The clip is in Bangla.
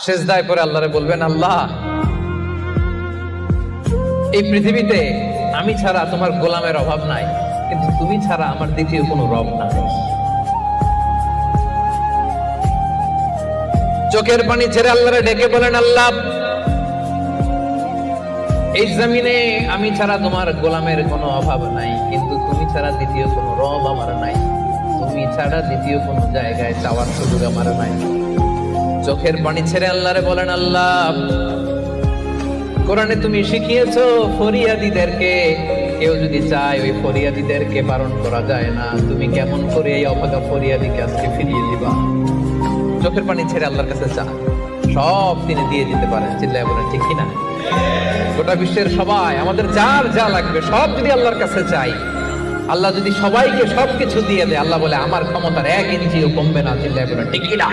সিজদায় পড়ে আল্লাহরে বলবেন, আল্লাহ এই পৃথিবীতে আমি ছাড়া তোমার গোলামের অভাব নাই, কিন্তু তুমি ছাড়া আমার দ্বিতীয় কোনো রব নাই। চোখের পানি ছেড়ে আল্লাহরে ডেকে বলেন, আল্লাহ এই জমিনে আমি ছাড়া তোমার গোলামের কোনো অভাব নাই, কিন্তু তুমি ছাড়া দ্বিতীয় কোনো রব আমার নাই, তুমি ছাড়া দ্বিতীয় কোনো জায়গায় চাওয়ার সুযোগ আমার নাই। চোখের পানি ছেড়ে আল্লাহরে বলেন, আল্লাহ কোরআনে তুমি শিখিয়েছো ফরিয়াদীদেরকে কেউ যদি চায় ওই ফরিয়াদীদেরকে বারণ করা যায় না, তুমি কেমন করে এই অভাগা ফরিয়াদীকে আজকে ফিরিয়ে দিবা? চোখের পানি ছেড়ে আল্লাহর কাছে চা, সব তিনি দিয়ে দিতে পারেন। চিল্লায় বলেন ঠিক কিনা? গোটা বিশ্বের সবাই আমাদের যার যা লাগবে সব যদি আল্লাহর কাছে চাই, আল্লাহ যদি সবাইকে সবকিছু দিয়ে দেয়, আল্লাহ বলে আমার ক্ষমতার 1 ইঞ্চিও কমবে না। চিল্লায় বলেন ঠিক কিনা?